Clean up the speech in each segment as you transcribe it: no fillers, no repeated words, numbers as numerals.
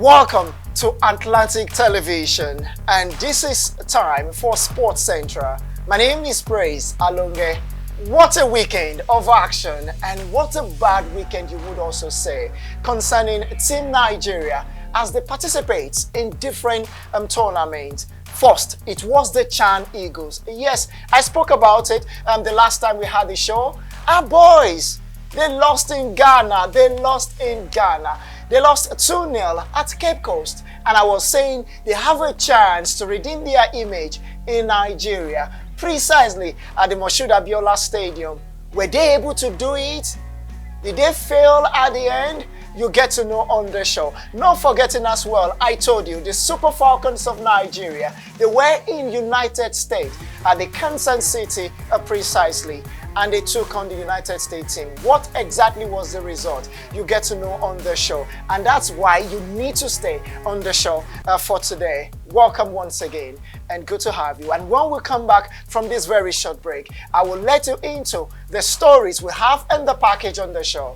Welcome to Atlantic Television, and this is time for Sports Central. My name is Praise Alonge. What a weekend of action, and what a bad weekend you would also say concerning Team Nigeria as they participate in different tournaments. First, it was the Chan Eagles. Yes, I spoke about it the last time we had the show. Our boys, they lost in Ghana. They lost 2-0 at Cape Coast. And I was saying they have a chance to redeem their image in Nigeria, precisely at the Moshood Abiola Stadium. Were they able to do it? Did they fail at the end? You get to know on the show. Not forgetting as well, I told you, the Super Falcons of Nigeria, they were in United States at the Kansas City precisely, and they took on the United States team. What exactly was the result? You get to know on the show, and that's why you need to stay on the show for today. Welcome once again, and good to have you. And when we come back from this very short break, I will let you into the stories we have in the package on the show.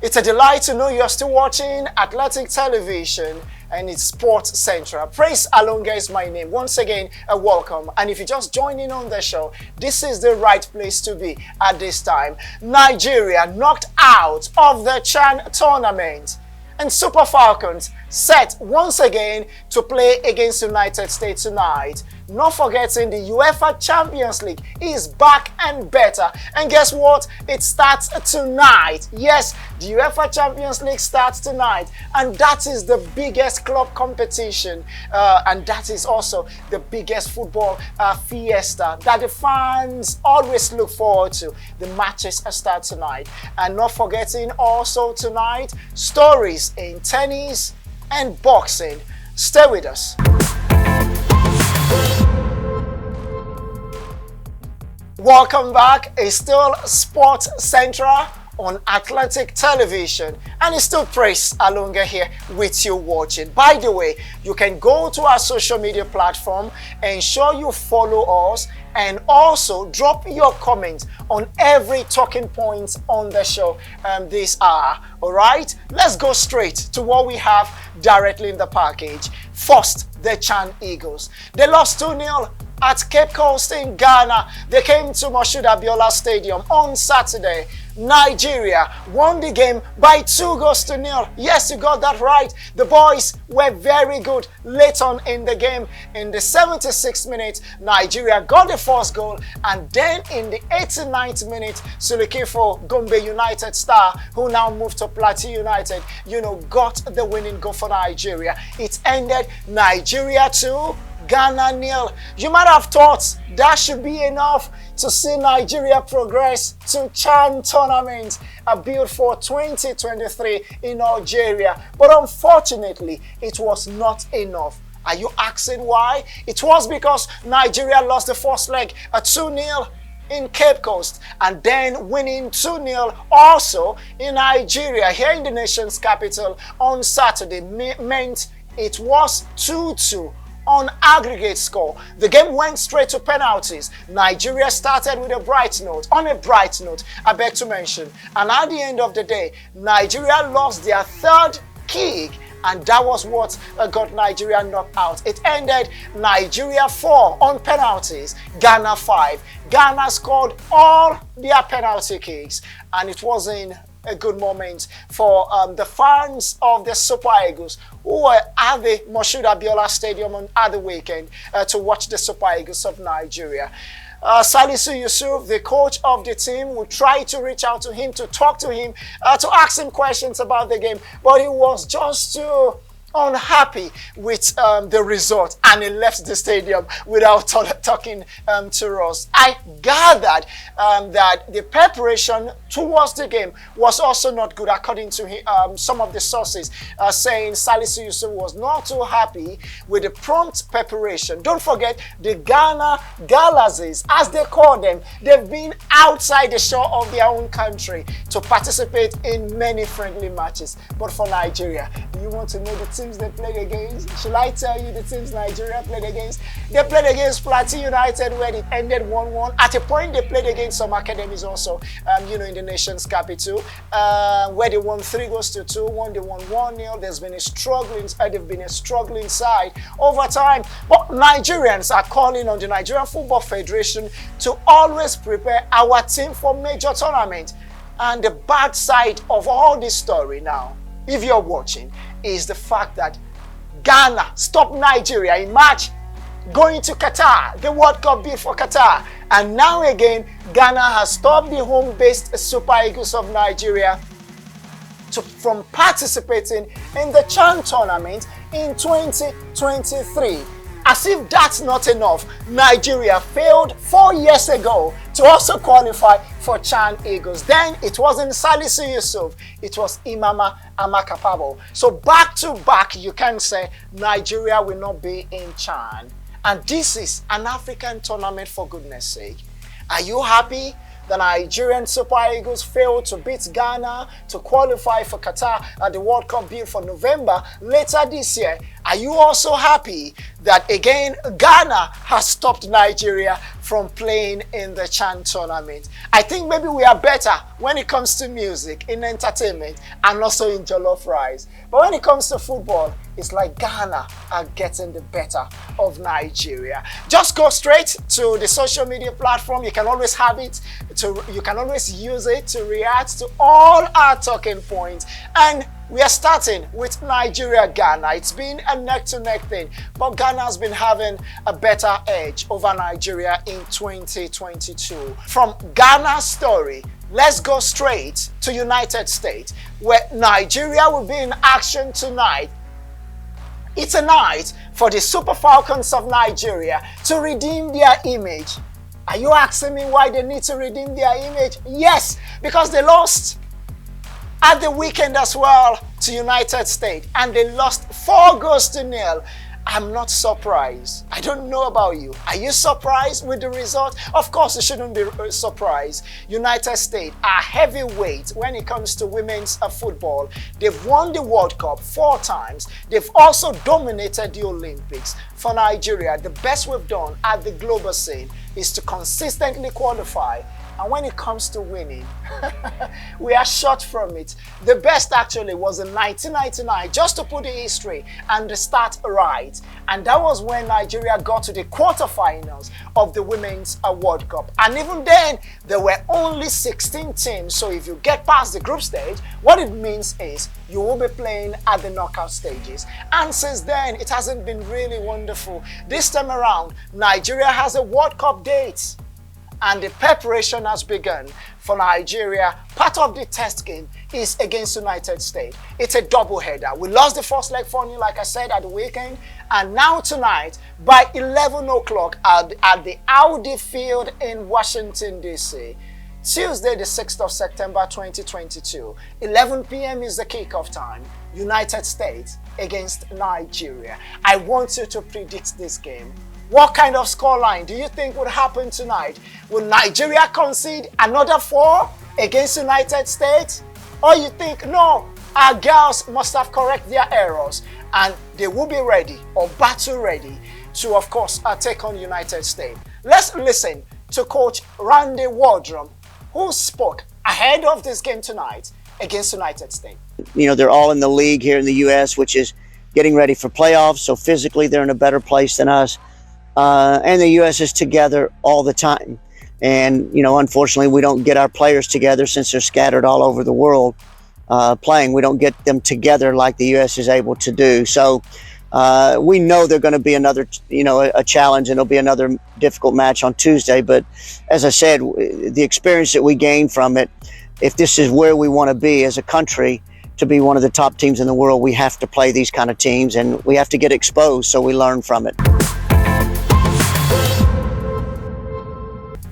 It's a delight to know you're still watching Atlantic Television and it's Sports Central. Praise Alonga is my name. Once again, a welcome. And if you're just joining on the show, this is the right place to be at this time. Nigeria knocked out of the Chan tournament, and Super Falcons set once again to play against United States tonight. Not forgetting the UEFA Champions League is back and better. And guess what? It starts tonight. Yes, the UEFA Champions League starts tonight. And that is the biggest club competition. And that is also the biggest football fiesta that the fans always look forward to. The matches start tonight. And not forgetting also tonight, stories in tennis and boxing. Stay with us. Welcome back. It's still Sports Central on Atlantic Television, and it's still Praise Alonga here with you watching. By the way, you can go to our social media platform, ensure you follow us, and also drop your comments on every talking point on the show this hour. All right, let's go straight to what we have directly in the package. First, the Chan Eagles. They lost 2-0 at Cape Coast in Ghana. They came to Moshood Abiola Stadium on Saturday. Nigeria won the game by 2-0. Yes, you got that right. The boys were very good late on in the game. In the 76th minute, Nigeria got the first goal, and then in the 89th minute, Sulikifo Gombe United star, who now moved to Plateau United, got the winning goal for Nigeria. It ended Nigeria 2, Ghana 0. You might have thought that should be enough to see Nigeria progress to Chan tournament, built for 2023 in Algeria. But unfortunately, it was not enough. Are you asking why? It was because Nigeria lost the first leg at 2-0 in Cape Coast, and then winning 2-0 also in Nigeria, here in the nation's capital on Saturday, meant it was 2-2 on aggregate score. The game went straight to penalties. Nigeria started with a bright note. On a bright note, I beg to mention, and at the end of the day, Nigeria lost their third kick, and that was what got Nigeria knocked out. It ended Nigeria 4 on penalties, Ghana 5. Ghana scored all their penalty kicks, and it wasn't a good moment for the fans of the Super Eagles who were at the Moshood Abiola Stadium on the weekend to watch the Super Eagles of Nigeria. Salisu Yusuf, the coach of the team, would try to reach out to him, to talk to him, to ask him questions about the game, but he was just too unhappy with the result, and he left the stadium without talking to us. I gathered that the preparation towards the game was also not good, according to him, some of the sources saying Salisu Yusuf was not too happy with the prompt preparation. Don't forget, the Ghana Galazes, as they call them, they've been outside the shore of their own country to participate in many friendly matches. But for Nigeria, do you want to know the team teams they played against? Should I tell you the teams Nigeria played against? They played against Plateau United, where it ended 1-1. At a point, they played against some academies also, in the nation's capital, where they won 3-2. One, they won 1-0. They've been a struggling side over time. But Nigerians are calling on the Nigerian Football Federation to always prepare our team for major tournaments. And the bad side of all this story now, if you're watching, is the fact that Ghana stopped Nigeria in March going to Qatar, the World Cup bid for Qatar. And now again, Ghana has stopped the home-based Super Eagles of Nigeria from participating in the CHAN tournament in 2023. As if that's not enough, Nigeria failed 4 years ago to also qualify for CHAN Eagles. Then it wasn't Salisu Yusuf, it was Imama Amakapabo. So back to back, you can say Nigeria will not be in CHAN. And this is an African tournament, for goodness sake. Are you happy? The Nigerian Super Eagles failed to beat Ghana to qualify for Qatar at the World Cup bid for November later this year. Are you also happy that again Ghana has stopped Nigeria from playing in the CHAN tournament? I think maybe we are better when it comes to music, in entertainment, and also in jollof rice. But when it comes to football, it's like Ghana are getting the better of Nigeria. Just go straight to the social media platform. You can always have it. You can always use it to react to all our talking points. And we are starting with Nigeria-Ghana. It's been a neck-to-neck thing, but Ghana has been having a better edge over Nigeria in 2022. From Ghana's story, let's go straight to United States, where Nigeria will be in action tonight. It's a night for the Super Falcons of Nigeria to redeem their image. Are you asking me why they need to redeem their image? Yes, because they lost at the weekend as well to United States, and they lost 4-0. I'm not surprised. I don't know about you. Are you surprised with the result? Of course, you shouldn't be surprised. United States are heavyweight when it comes to women's football. They've won the World Cup 4 times. They've also dominated the Olympics. For Nigeria, the best we've done at the global scene is to consistently qualify. And when it comes to winning, we are short from it. The best actually was in 1999, just to put the history and the start right. And that was when Nigeria got to the quarterfinals of the Women's World Cup. And even then, there were only 16 teams. So if you get past the group stage, what it means is you will be playing at the knockout stages. And since then, it hasn't been really wonderful. This time around, Nigeria has a World Cup date, and the preparation has begun for Nigeria. Part of the test game is against United States. It's a doubleheader. We lost the first leg 4-0, like I said, at the weekend. And now tonight, by 11 o'clock at the Audi Field in Washington, D.C., Tuesday, the 6th of September, 2022, 11 p.m. is the kickoff time. United States against Nigeria. I want you to predict this game. What kind of scoreline do you think would happen tonight? Will Nigeria concede another 4 against United States? Or you think, no, our girls must have corrected their errors and they will be ready or battle ready to, of course, take on United States? Let's listen to Coach Randy Wardrum, who spoke ahead of this game tonight against United States. You know, they're all in the league here in the U.S., which is getting ready for playoffs. So physically, they're in a better place than us. And the U.S. is together all the time. And, you know, unfortunately, we don't get our players together since they're scattered all over the world playing. We don't get them together like the U.S. is able to do. So we know they're going to be another, a challenge, and it'll be another difficult match on Tuesday. But as I said, the experience that we gain from it, if this is where we want to be as a country, to be one of the top teams in the world, we have to play these kind of teams, and we have to get exposed so we learn from it.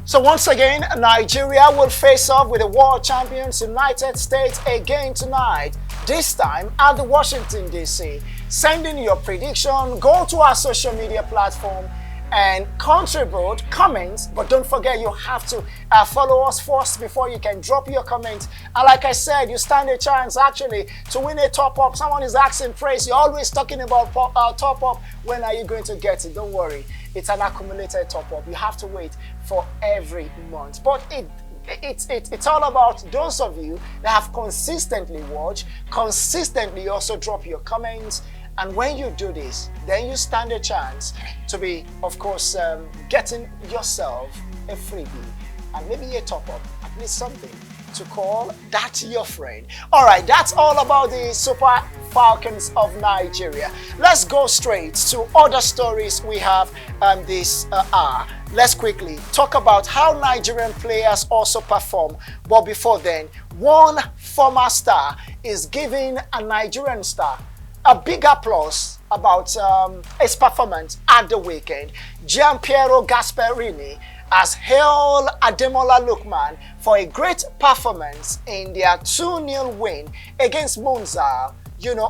So once again, Nigeria will face off with the world champions United States again tonight, this time at the Washington, D.C. Send in your prediction, go to our social media platform and contribute, comment, but don't forget you have to follow us first before you can drop your comment. And like I said, you stand a chance actually to win a top-up. Someone is asking praise. You're always talking about top-up. When are you going to get it? Don't worry. It's an accumulated top-up. You have to wait for every month. But it's all about those of you that have consistently watched, consistently also drop your comments. And when you do this, then you stand a chance to be, of course, getting yourself a freebie and maybe a top-up, at least something to call that your friend. All right, that's all about the Super Falcons of Nigeria. Let's go straight to other stories we have this hour. Let's quickly talk about how Nigerian players also perform. But before then, one former star is giving a Nigerian star a big applause about his performance at the weekend. Gianpiero Gasperini has hailed Ademola Lookman for a great performance in their 2-0 win against Monza,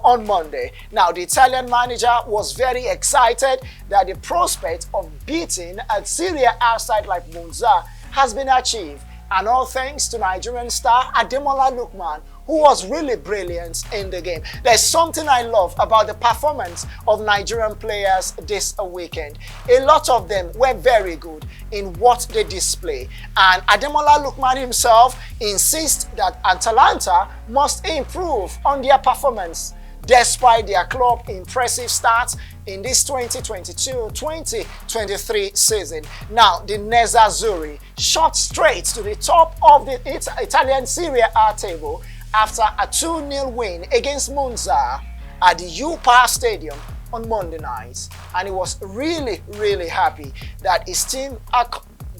on Monday. Now, the Italian manager was very excited that the prospect of beating a Serie A side like Monza has been achieved, and all thanks to Nigerian star Ademola Lookman, who was really brilliant in the game. There's something I love about the performance of Nigerian players this weekend. A lot of them were very good in what they display. And Ademola Lookman himself insists that Atalanta must improve on their performance despite their club's impressive start in this 2022-2023 season. Now, the Nerazzurri shot straight to the top of the Italian Serie A table after a 2-0 win against Monza at the UEFA Stadium on Monday night. And he was really, really happy that his team are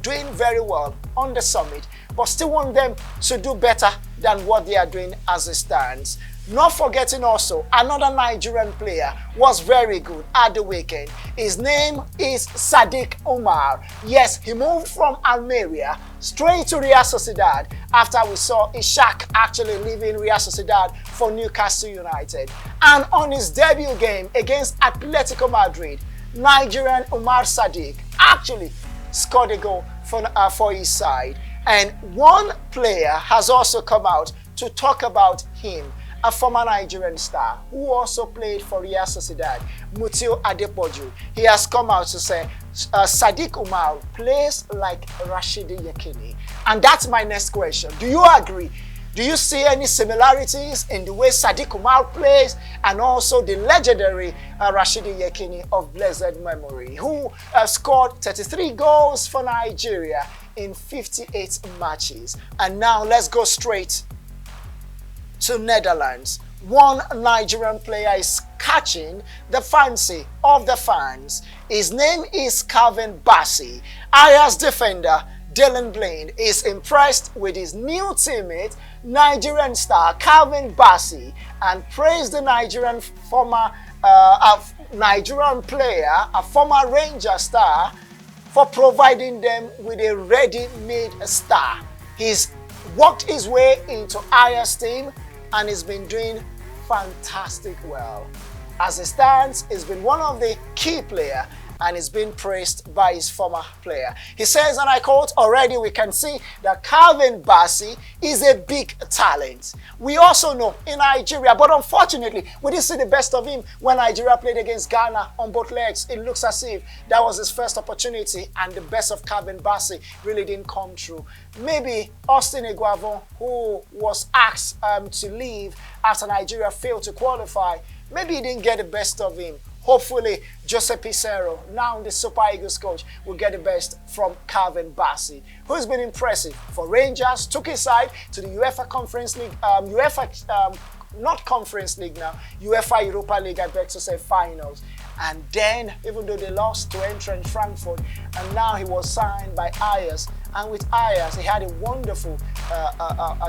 doing very well on the summit, but still want them to do better than what they are doing as it stands. Not forgetting also, another Nigerian player was very good at the weekend. His name is Sadiq Umar. Yes, he moved from Almeria straight to Real Sociedad after we saw Ishak actually leaving Real Sociedad for Newcastle United. And on his debut game against Atletico Madrid, Nigerian Umar Sadiq actually scored a goal for his side. And one player has also come out to talk about him, a former Nigerian star who also played for Real Sociedad, Mutiu Adepoju. He has come out to say Sadiq Umar plays like Rashidi Yekini. And that's my next question. Do you agree? Do you see any similarities in the way Sadiq Umar plays and also the legendary Rashidi Yekini of blessed memory, who scored 33 goals for Nigeria in 58 matches? And now let's go straight to Netherlands. One Nigerian player is catching the fancy of the fans. His name is Calvin Bassey. Ajax defender Dylan Blind is impressed with his new teammate, Nigerian star Calvin Bassey, and praised the Nigerian Nigerian player, a former Ranger star, for providing them with a ready-made star. He's worked his way into Ajax team and he's been doing fantastic well. As it stands, he's been one of the key players and is being praised by his former player. He says, and I quote, "Already we can see that Calvin Bassey is a big talent. We also know in Nigeria, but unfortunately, we didn't see the best of him when Nigeria played against Ghana on both legs. It looks as if that was his first opportunity and the best of Calvin Bassey really didn't come true. Maybe Austin Eguavon, who was asked to leave after Nigeria failed to qualify, maybe he didn't get the best of him. Hopefully, Jose Pizarro, now the Super Eagles coach, will get the best from Calvin Bassey, who's been impressive for Rangers, took his side to the UEFA Conference League, not Conference League now, UEFA Europa League, I beg to say, finals. And then, even though they lost to Eintracht Frankfurt, and now he was signed by Ajax. And with Ajax, he had a wonderful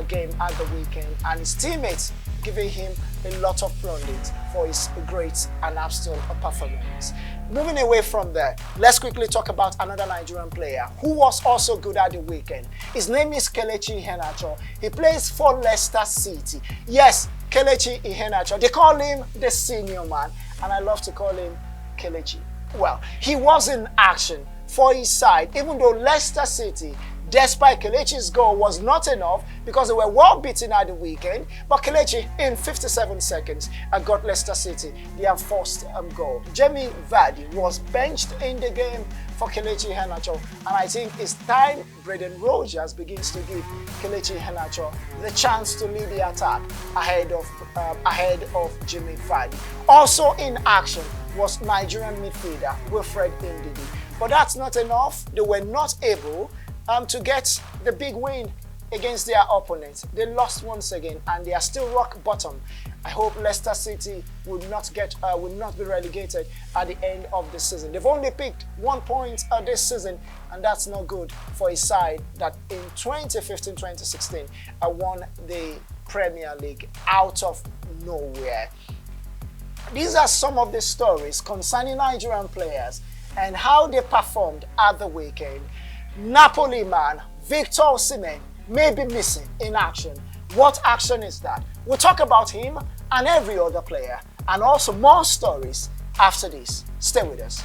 game at the weekend, and his teammates giving him a lot of plaudits for his great and absolute performance. Moving away from there, let's quickly talk about another Nigerian player who was also good at the weekend. His name is Kelechi Iheanacho. He plays for Leicester City. Yes, Kelechi Iheanacho. They call him the senior man, and I love to call him Kelechi. Well, he was in action for his side, even though Leicester City, despite Kelechi's goal, was not enough because they were well beaten at the weekend. But Kelechi, in 57 seconds, got Leicester City their first goal. Jamie Vardy was benched in the game for Kelechi Iheanacho, and I think it's time Brendan Rodgers begins to give Kelechi Iheanacho the chance to lead the attack ahead of Jamie Vardy. Also in action was Nigerian midfielder Wilfred Ndidi. But that's not enough. They were not able to get the big win against their opponents. They lost once again, and they are still rock bottom. I hope Leicester City would not be relegated at the end of the season. They've only picked 1 point this season, and that's not good for a side that in 2015-2016 won the Premier League out of nowhere. These are some of the stories concerning Nigerian players and how they performed at the weekend. Napoli man Victor Osimhen may be missing in action. What action is that? We'll talk about him and every other player, and also more stories after this. Stay with us.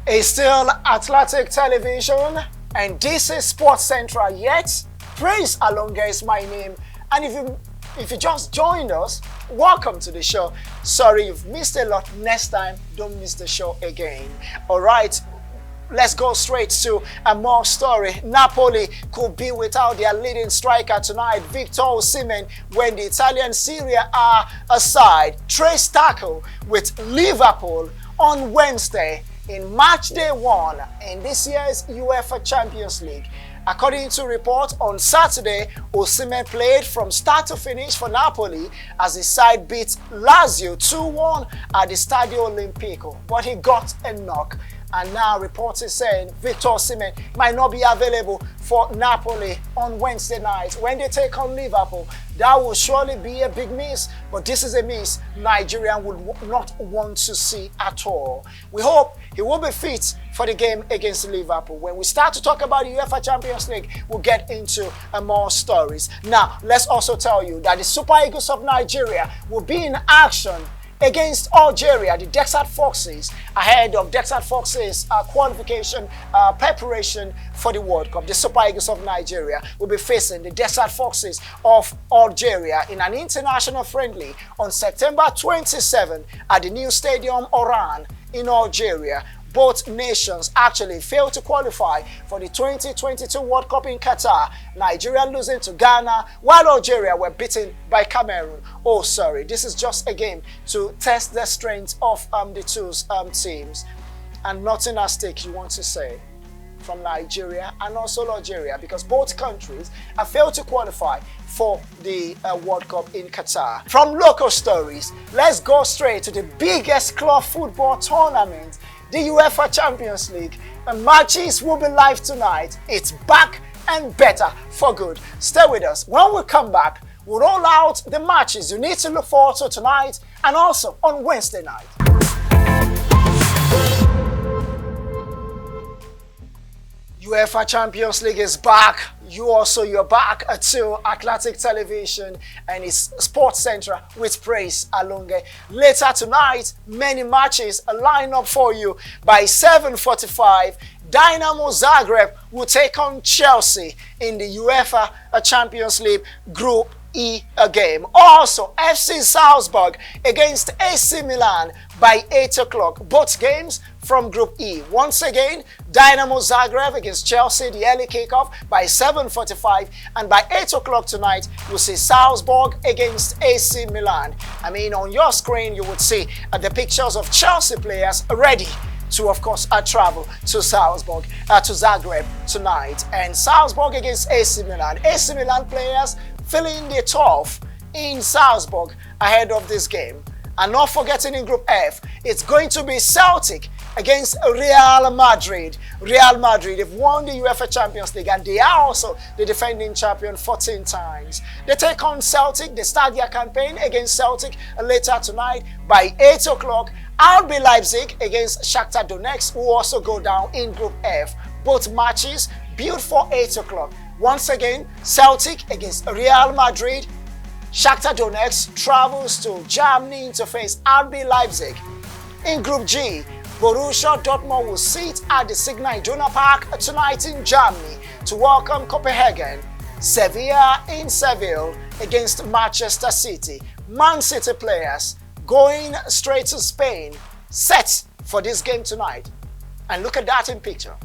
It's still Athletic Television, and this is Sports Central. Yet Praise Alonga is my name, and if you just joined us, welcome to the show. Sorry you've missed a lot. Next time, don't miss the show again. All right, let's go straight to a more story. Napoli could be without their leading striker tonight, Victor Osimhen, when the Italian Serie A aside traced tackle with Liverpool on Wednesday in match day 1 in this year's UEFA Champions League. According to reports, on Saturday, Osimhen played from start to finish for Napoli as his side beat Lazio 2-1 at the Stadio Olimpico, but he got a knock. And now reports are saying Victor Osimhen might not be available for Napoli on Wednesday night when they take on Liverpool. That will surely be a big miss, but this is a miss Nigerian would not want to see at all. We hope he will be fit for the game against Liverpool. When we start to talk about the UEFA Champions League, we'll get into more stories. Now, let's also tell you that the Super Eagles of Nigeria will be in action against Algeria, the Desert Foxes, ahead of Desert Foxes qualification preparation for the World Cup. The Super Eagles of Nigeria will be facing the Desert Foxes of Algeria in an international friendly on September 27 at the new stadium Oran in Algeria. Both nations actually failed to qualify for the 2022 World Cup in Qatar. Nigeria losing to Ghana, while Algeria were beaten by Cameroon. Oh, sorry, this is just a game to test the strength of the two teams. And nothing at stake, you want to say, from Nigeria and also Algeria, because both countries have failed to qualify for the World Cup in Qatar. From local stories, let's go straight to the biggest club football tournament, the UEFA Champions League. The matches will be live tonight. It's back and better for good. Stay with us. When we come back, we'll roll out the matches you need to look forward to tonight and also on Wednesday night. UEFA Champions League is back. You're back to Athletic Television and it's Sports Central with Praise Alonga. Later tonight, many matches line up for you. By 7:45, Dynamo Zagreb will take on Chelsea in the UEFA Champions League Group E game. Also, FC Salzburg against AC Milan by 8 o'clock. Both games from Group E. Once again, Dynamo Zagreb against Chelsea, the early kickoff by 7:45, and by 8 o'clock tonight, you'll see Salzburg against AC Milan. I mean, on your screen, you would see the pictures of Chelsea players ready to, of course, travel to Salzburg, to Zagreb tonight. And Salzburg against AC Milan. AC Milan players feeling the tough in Salzburg ahead of this game. And not forgetting in Group F, it's going to be Celtic against Real Madrid. Real Madrid, they've won the UEFA Champions League and they are also the defending champion 14 times. They take on Celtic. They start their campaign against Celtic later tonight by 8 o'clock. RB Leipzig against Shakhtar Donetsk will also go down in Group F. Both matches built for 8 o'clock. Once again, Celtic against Real Madrid Shakhtar Donetsk travels to Germany to face RB Leipzig. In Group G, Borussia Dortmund will sit at the Signal Iduna Park tonight in Germany to welcome Copenhagen. Sevilla in Seville against Manchester City. Man City players going straight to Spain, set for this game tonight. And look at that in picture.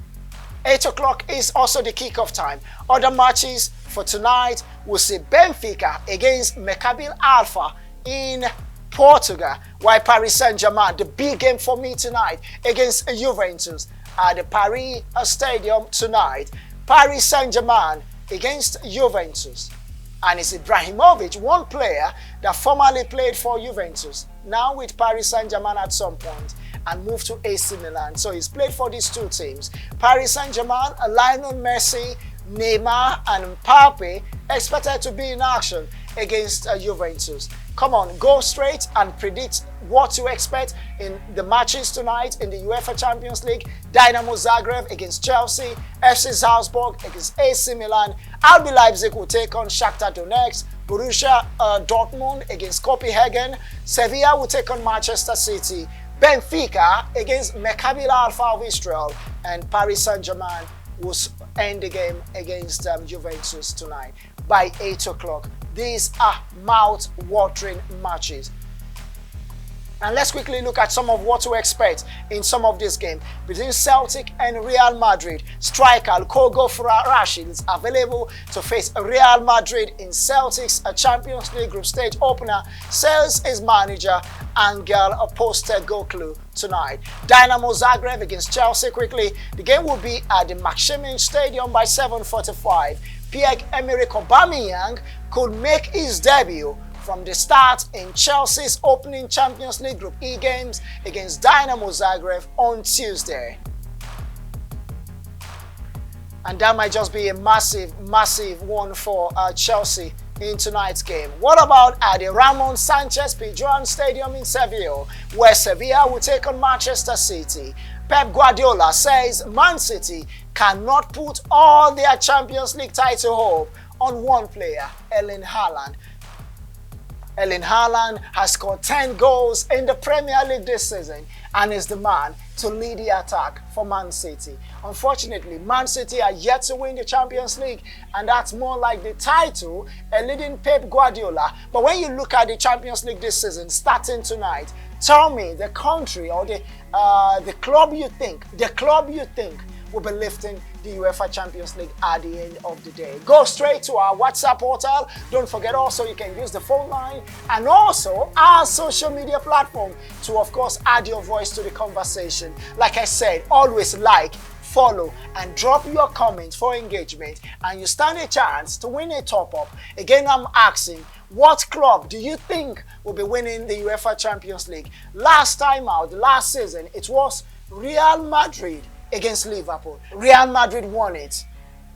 8 o'clock is also the kickoff time. Other matches for tonight will see Benfica against Maccabi Alpha in Portugal, while Paris Saint-Germain, the big game for me tonight, against Juventus at the Paris Stadium tonight. Paris Saint-Germain against Juventus. And it's Ibrahimovic, one player that formerly played for Juventus, now with Paris Saint-Germain at some point, and moved to AC Milan. So he's played for these two teams. Paris Saint-Germain, Lionel Messi, Neymar and Mbappe expected to be in action against Juventus. Come on, go straight and predict what to expect in the matches tonight in the UEFA Champions League. Dynamo Zagreb against Chelsea, FC Salzburg against AC Milan, RB Leipzig will take on Shakhtar Donetsk, Borussia Dortmund against Copenhagen, Sevilla will take on Manchester City, Benfica against Maccabi Alpha of Israel, and Paris Saint-Germain will end the game against Juventus tonight by 8 o'clock. These are mouth-watering matches. And let's quickly look at some of what to expect in some of this game. Between Celtic and Real Madrid, striker Kogo Rashid is available to face Real Madrid in Celtic's Champions League group stage opener, says his manager Angel Postecoglou tonight. Dynamo Zagreb against Chelsea quickly. The game will be at the Maximin Stadium by 7:45. Pierre-Emerick Aubameyang could make his debut from the start in Chelsea's opening Champions League Group E games against Dynamo Zagreb on Tuesday. And that might just be a massive one for Chelsea in tonight's game. What about at the Ramon Sanchez Pizjuan Stadium in Seville, where Sevilla will take on Manchester City? Pep Guardiola says Man City cannot put all their Champions League title hope on one player, Erling Haaland. Erling Haaland has scored 10 goals in the Premier League this season and is the man to lead the attack for Man City. Unfortunately, Man City are yet to win the Champions League, and that's more like the title leading Pep Guardiola. But when you look at the Champions League this season starting tonight, tell me the country or the club you think will be lifting the UEFA Champions League at the end of the day. Go straight to our WhatsApp portal. Don't forget also you can use the phone line and also our social media platform to, of course, add your voice to the conversation. Like I said, always like, follow and drop your comments for engagement, and you stand a chance to win a top-up. Again, I'm asking, what club do you think will be winning the UEFA Champions League? Last time out, last season, it was Real Madrid against Liverpool. Real Madrid won it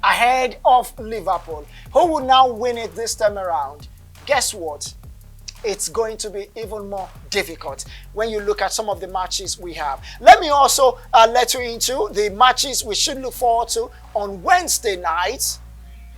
ahead of Liverpool. Who will now win it this time around? Guess what? It's going to be even more difficult when you look at some of the matches we have. Let me also let you into the matches we should look forward to on Wednesday night.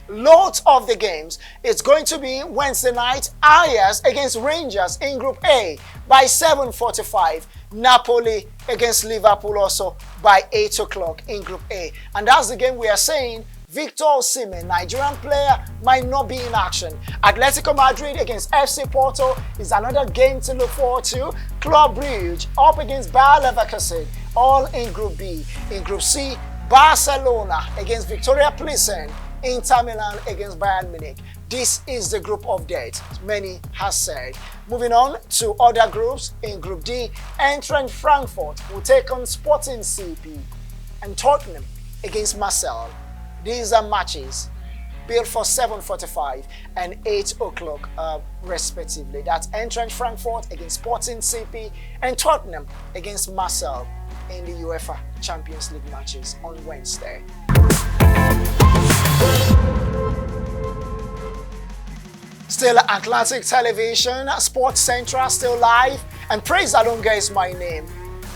Loads of the games. It's going to be Wednesday night, Ajax against Rangers in Group A by 7:45. Napoli against Liverpool also by 8 o'clock in Group A. And that's the game we are saying Victor Osimhen, Nigerian player, might not be in action. Atletico Madrid against FC Porto is another game to look forward to. Club Brugge up against Bayer Leverkusen, all in Group B. In Group C, Barcelona against Victoria Plzen, Inter Milan against Bayern Munich. This is the group of death, many have said. Moving on to other groups. In Group D, Eintracht Frankfurt will take on Sporting CP, and Tottenham against Marseille. These are matches built for 7:45 and 8 o'clock respectively. That's Eintracht Frankfurt against Sporting CP and Tottenham against Marseille in the UEFA Champions League matches on Wednesday. Still Atlantic Television, Sports Central still live, and Praise Alonga is my name.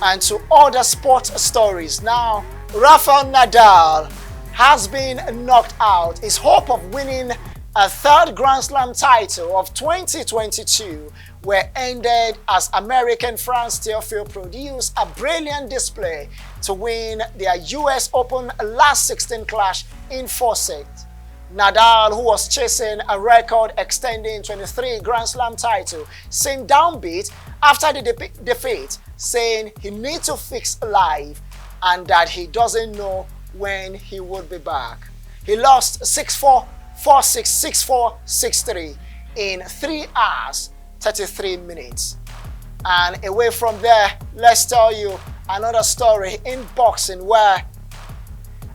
And to other sports stories now, Rafael Nadal has been knocked out. His hope of winning A third Grand Slam title of 2022 were ended as American Franz Tiafoe produced a brilliant display to win their US Open last 16 clash in 4 sets. Nadal, who was chasing a record extending 23 Grand Slam title, seemed downbeat after the defeat, saying he needs to fix life and that he doesn't know when he would be back. He lost 6-4, 4-6, 6-4, 6-3 in 3 hours, 33 minutes. And away from there, let's tell you another story in boxing where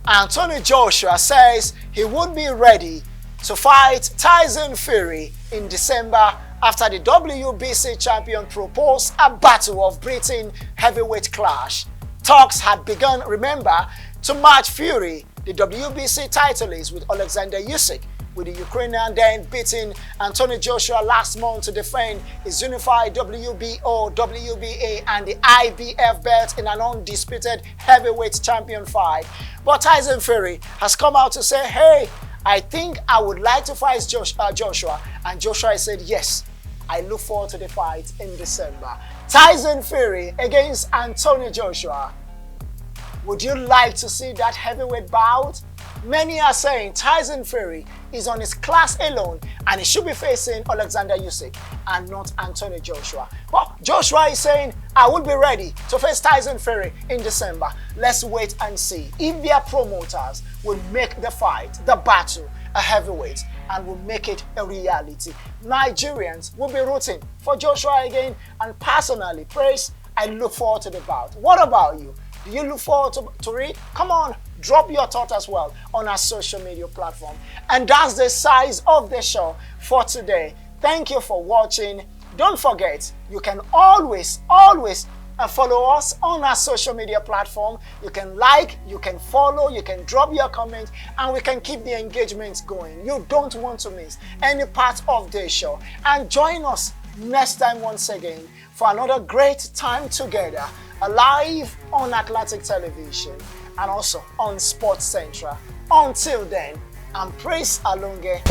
Anthony Joshua says he would be ready to fight Tyson Fury in December after the WBC champion proposed a Battle of Britain heavyweight clash. Talks had begun, remember, to match Fury, the WBC titleist, with Alexander Usyk, with the Ukrainian then beating Anthony Joshua last month to defend his unified WBO, WBA and the IBF belt in an undisputed heavyweight champion fight. But Tyson Fury has come out to say, hey, I think I would like to fight Joshua. And Joshua said, yes, I look forward to the fight in December. Tyson Fury against Anthony Joshua. Would you like to see that heavyweight bout? Many are saying Tyson Fury is on his class alone and he should be facing Alexander Usyk and not Anthony Joshua. But Joshua is saying, I will be ready to face Tyson Fury in December. Let's wait and see if their promoters will make the fight, the battle, a heavyweight and will make it a reality. Nigerians will be rooting for Joshua again, and personally, praise, I look forward to the bout. What about you? Do you look forward to it? Come on, drop your thought as well on our social media platform. And that's the size of the show for today. Thank you for watching. Don't forget, you can always follow us on our social media platform. You can like, you can follow, you can drop your comment, and we can keep the engagement going. You don't want to miss any part of the show. And join us next time once again for another great time together, live on Atlantic Television and also on Sports Central. Until then, I'm Praise Alonge.